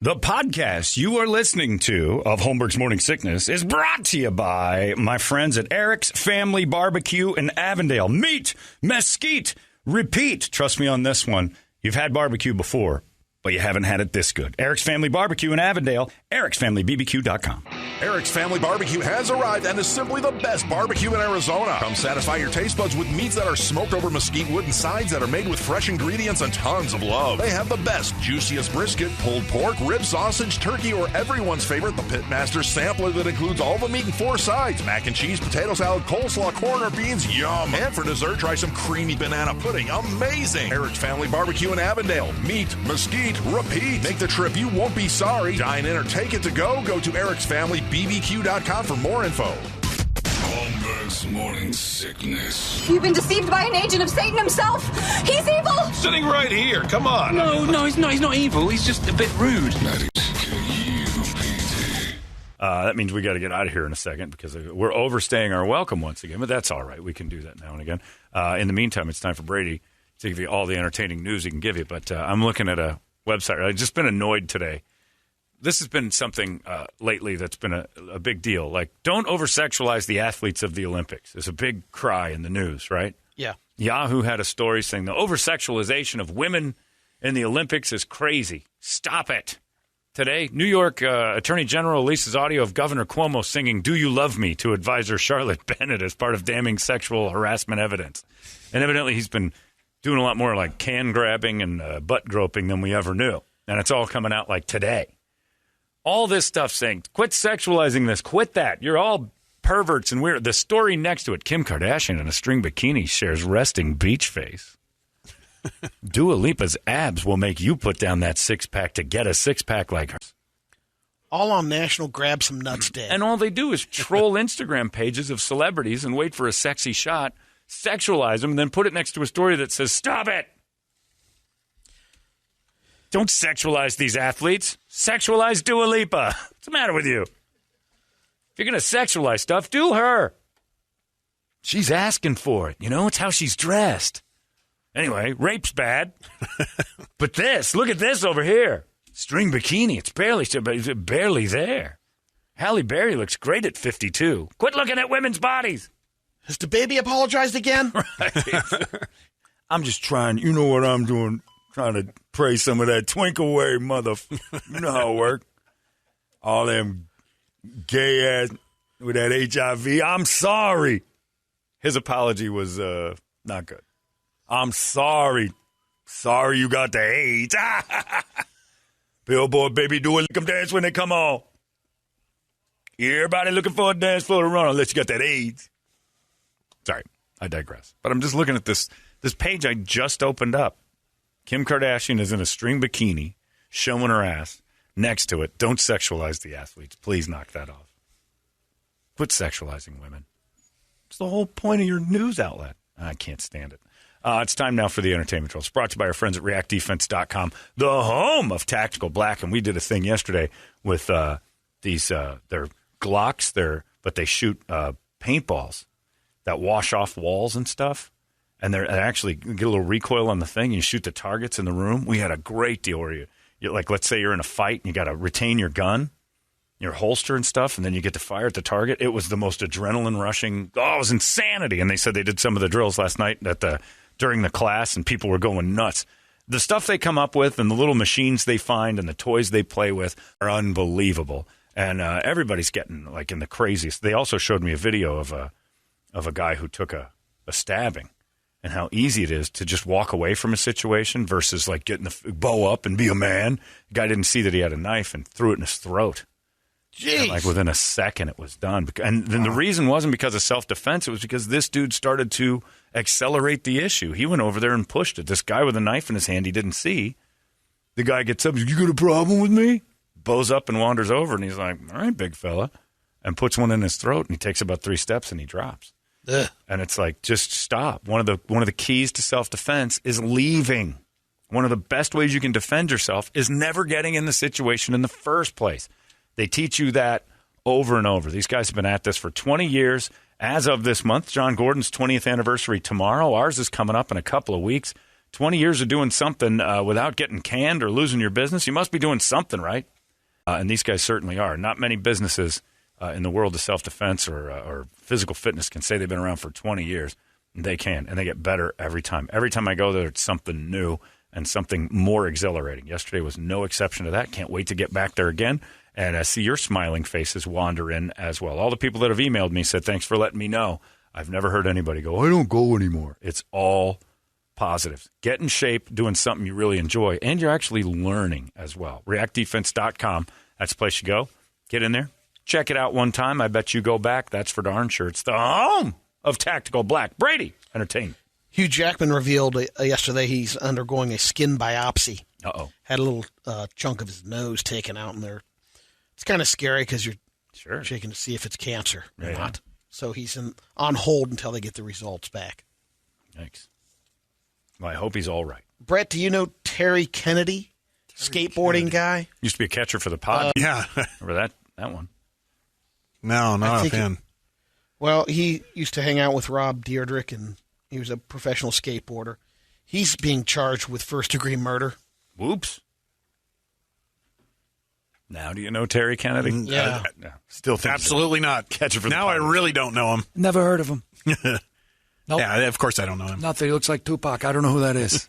The podcast you are listening to of Holmberg's Morning Sickness is brought to you by my friends at Eric's Family Barbecue in Avondale. Meet, mesquite, repeat. Trust me on this one. You've had barbecue before, but you haven't had it this good. Eric's Family Barbecue in Avondale, ericsfamilybbq.com. Eric's Family Barbecue has arrived and is simply the best barbecue in Arizona. Come satisfy your taste buds with meats that are smoked over mesquite wood and sides that are made with fresh ingredients and tons of love. They have the best, juiciest brisket, pulled pork, rib sausage, turkey, or everyone's favorite, the Pitmaster Sampler that includes all the meat and 4 sides. Mac and cheese, potato salad, coleslaw, corn, or beans, yum. And for dessert, try some creamy banana pudding, amazing. Eric's Family Barbecue in Avondale. Meat, mesquite, repeat. Make the trip, you won't be sorry. Dine in or take it to go. Go to ericsfamilybbq.com for more info. Holmberg's Morning Sickness. You've been deceived by an agent of Satan himself. He's evil. Sitting right here. Come on. No, he's not. He's not evil. He's just a bit rude. That means we got to get out of here in a second because we're overstaying our welcome once again, but that's all right. We can do that now and again. In the meantime, it's time for Brady to give you all the entertaining news he can give you. But I'm looking at a website. I've just been annoyed today. This has been something lately that's been a big deal. Like, don't over-sexualize the athletes of the Olympics. There's a big cry in the news, right? Yeah. Yahoo had a story saying the over-sexualization of women in the Olympics is crazy. Stop it. Today, New York Attorney General releases audio of Governor Cuomo singing "Do You Love Me" to advisor Charlotte Bennett as part of damning sexual harassment evidence. And evidently he's been doing a lot more like can grabbing and butt groping than we ever knew. And it's all coming out like today. All this stuff saying, quit sexualizing this, quit that. You're all perverts and weird. The story next to it, Kim Kardashian in a string bikini shares resting beach face. Dua Lipa's abs will make you put down that six-pack to get a six-pack like hers. All on National Grab Some Nuts Day. And all they do is troll Instagram pages of celebrities and wait for a sexy shot, sexualize them, and then put it next to a story that says, stop it. Don't sexualize these athletes. Sexualize Dua Lipa. What's the matter with you? If you're going to sexualize stuff, do her. She's asking for it. You know, it's how she's dressed. Anyway, rape's bad. But this, look at this over here. String bikini. It's barely there. Halle Berry looks great at 52. Quit looking at women's bodies. Has the baby apologized again? Right. I'm just trying. You know what I'm doing? Trying to pray some of that twink away, mother. You know how it works. All them gay ass with that HIV. I'm sorry. His apology was not good. I'm sorry. Sorry you got the AIDS. Billboard, baby, do a lick 'em dance when they come on. Everybody looking for a dance floor to run unless you got that AIDS. Sorry, I digress. But I'm just looking at this page I just opened up. Kim Kardashian is in a string bikini, showing her ass. Next to it, don't sexualize the athletes. Please knock that off. Quit sexualizing women. It's the whole point of your news outlet. I can't stand it. It's time now for the entertainment troll. It's brought to you by our friends at reactdefense.com, the home of Tactical Black. And we did a thing yesterday with these, they're Glocks, but they shoot paintballs that wash off walls and stuff. And they actually get a little recoil on the thing. And you shoot the targets in the room. We had a great deal where you like, let's say you're in a fight and you got to retain your gun, your holster and stuff, and then you get to fire at the target. It was the most adrenaline rushing. Oh, it was insanity. And they said they did some of the drills last night during the class, and people were going nuts. The stuff they come up with and the little machines they find and the toys they play with are unbelievable. And everybody's getting like in the craziest. They also showed me a video of a guy who took a stabbing. And how easy it is to just walk away from a situation versus like getting the bow up and be a man. The guy didn't see that he had a knife and threw it in his throat. Jeez. And like within a second, it was done. And then the reason wasn't because of self-defense. It was because this dude started to accelerate the issue. He went over there and pushed it. This guy with a knife in his hand he didn't see. The guy gets up. You got a problem with me? Bows up and wanders over. And he's like, all right, big fella. And puts one in his throat. And he takes about 3 steps and he drops. Ugh. And it's like, just stop. One of the keys to self-defense is leaving. One of the best ways you can defend yourself is never getting in the situation in the first place. They teach you that over and over. These guys have been at this for 20 years. As of this month, John Gordon's 20th anniversary tomorrow. Ours is coming up in a couple of weeks. 20 years of doing something without getting canned or losing your business. You must be doing something right. And these guys certainly are. Not many businesses in the world of self-defense or physical fitness can say they've been around for 20 years. They can, and they get better every time. Every time I go there, it's something new and something more exhilarating. Yesterday was no exception to that. Can't wait to get back there again. And I see your smiling faces wander in as well. All the people that have emailed me said, thanks for letting me know. I've never heard anybody go, I don't go anymore. It's all positives. Get in shape, doing something you really enjoy, and you're actually learning as well. ReactDefense.com. That's the place you go. Get in there. Check it out one time. I bet you go back. That's for darn sure. It's the home of Tactical Black. Brady Entertainment. Hugh Jackman revealed yesterday he's undergoing a skin biopsy. Uh-oh. Had a little chunk of his nose taken out in there. It's kind of scary because you're checking to see if it's cancer or not. So he's on hold until they get the results back. Thanks. Well, I hope he's all right. Brett, do you know Terry Kennedy? Skateboarding guy? Used to be a catcher for the Pod. Yeah. Remember that one? No, not offhand. Well, he used to hang out with Rob Dyrdek, and he was a professional skateboarder. He's being charged with first-degree murder. Whoops. Now do you know Terry Kennedy? Yeah. No, still think Absolutely not. Catcher for the Now Pod. I really don't know him. Never heard of him. Nope. Yeah, of course I don't know him. Nothing. He looks like Tupac. I don't know who that is.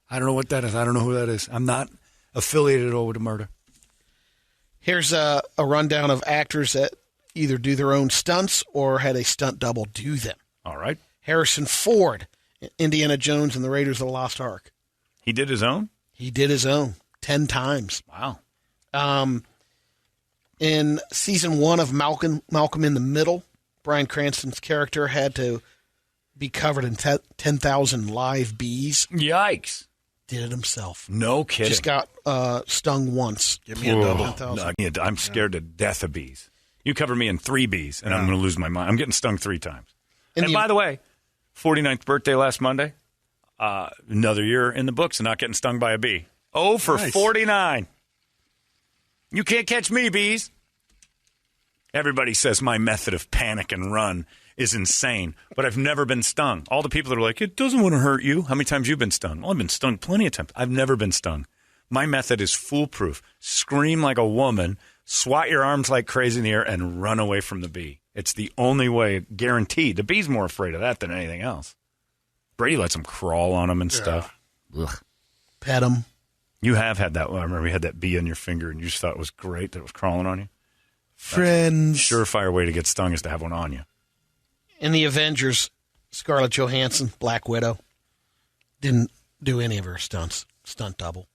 I don't know what that is. I don't know who that is. I'm not affiliated over the murder. Here's a rundown of actors that either do their own stunts or had a stunt double do them. All right. Harrison Ford, Indiana Jones and the Raiders of the Lost Ark. He did his own? He did his own 10 times. Wow. In season 1 of Malcolm in the Middle, Bryan Cranston's character had to be covered in 10,000 live bees. Yikes. Did it himself. No kidding. Just got stung once. Give me a double. 10,000. No, I'm scared to death of bees. You cover me in 3 bees, and I'm going to lose my mind. I'm getting stung 3 times. And by the way, 49th birthday last Monday, another year in the books and not getting stung by a bee. Oh, for nice. 49. You can't catch me, bees. Everybody says my method of panic and run is insane, but I've never been stung. All the people that are like, it doesn't want to hurt you. How many times have you been stung? Well, I've been stung plenty of times. I've never been stung. My method is foolproof. Scream like a woman, swat your arms like crazy in the air, and run away from the bee. It's the only way, guaranteed. The bee's more afraid of that than anything else. Brady lets them crawl on him and stuff. Ugh. Pet him. You have had that one. I remember you had that bee on your finger, and you just thought it was great that it was crawling on you. Friends. Surefire way to get stung is to have one on you. In the Avengers, Scarlett Johansson, Black Widow, didn't do any of her stunts. Stunt double.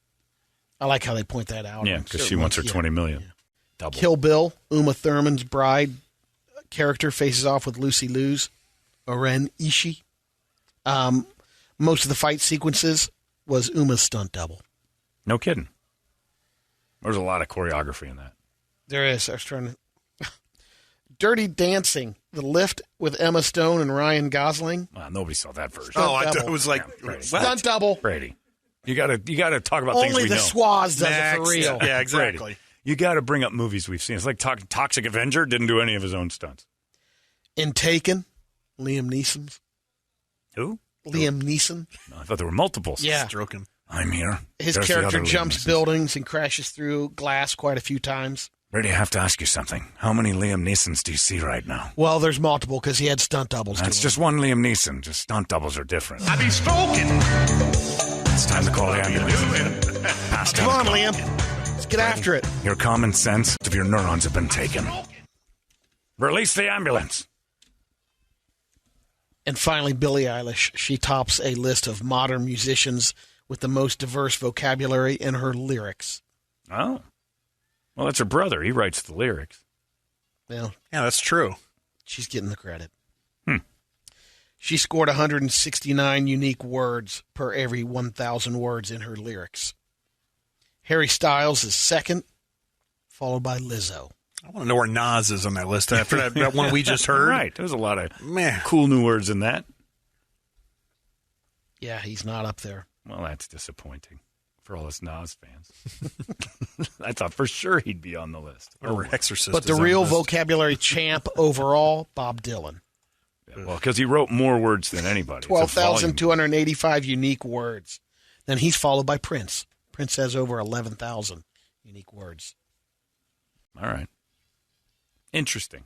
I like how they point that out. Yeah, because she wants her $20 million. Yeah. Double. Kill Bill, Uma Thurman's bride character faces off with Lucy Liu's Oren Ishii. Most of the fight sequences was Uma's stunt double. No kidding. There's a lot of choreography in that. There is. I was trying to... Dirty Dancing, The Lift with Emma Stone and Ryan Gosling. Well, nobody saw that version. I was like, stunt double. Brady. You gotta talk about things we know. Only the Swaz does it for real. Yeah, exactly. Brady. You got to bring up movies we've seen. It's like Toxic Avenger didn't do any of his own stunts. In Taken, Liam Neeson's. Who? Liam Neeson. No, I thought there were multiples. Yeah. Stroke him. I'm here. His There's character jumps buildings and crashes through glass quite a few times. Brady, I have to ask you something. How many Liam Neesons do you see right now? Well, there's multiple because he had stunt doubles. That's just one Liam Neeson. Just stunt doubles are different. I be smoking. It's time to call the ambulance. Pass down Come on, the call. Liam. Let's get after it. Your common sense of your neurons have been taken. Release the ambulance. And finally, Billie Eilish. She tops a list of modern musicians with the most diverse vocabulary in her lyrics. Oh. Well, that's her brother. He writes the lyrics. Well, yeah, that's true. She's getting the credit. She scored 169 unique words per every 1,000 words in her lyrics. Harry Styles is second, followed by Lizzo. I want to know where Nas is on that list after that one we just heard. Right. There's a lot of cool new words in that. Yeah, he's not up there. Well, that's disappointing for all us Nas fans. I thought for sure he'd be on the list. Or Exorcist. But the real vocabulary champ overall, Bob Dylan. Yeah, well, because he wrote more words than anybody. 12,285 unique words. Then he's followed by Prince. Prince has over 11,000 unique words. All right. Interesting.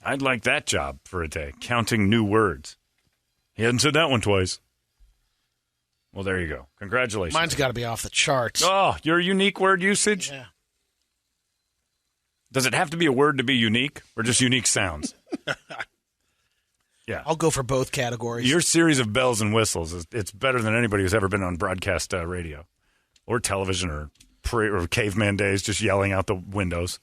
I'd like that job for a day, counting new words. He hadn't said that one twice. Well, there you go. Congratulations. Mine's got to be off the charts. Oh, your unique word usage? Yeah. Does it have to be a word to be unique or just unique sounds? Yeah. I'll go for both categories. Your series of bells and whistles, it's better than anybody who's ever been on broadcast radio or television or caveman days just yelling out the windows.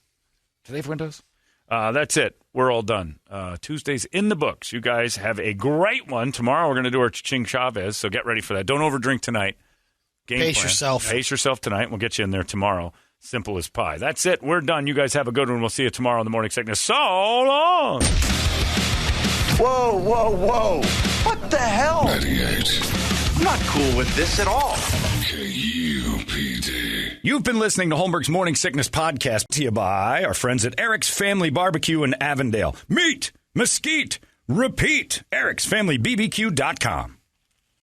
Do they have windows? That's it. We're all done. Tuesday's in the books. You guys have a great one. Tomorrow we're going to do our Ching Chavez, so get ready for that. Don't overdrink tonight. Pace yourself. Pace yourself tonight. We'll get you in there tomorrow. Simple as pie. That's it. We're done. You guys have a good one. We'll see you tomorrow in the Morning Sickness. So long. Whoa, whoa, whoa. What the hell? 98. I'm not cool with this at all. KUPD. You've been listening to Holmberg's Morning Sickness Podcast, to you by our friends at Eric's Family Barbecue in Avondale. Meet, mesquite, repeat. Eric'sFamilyBBQ.com.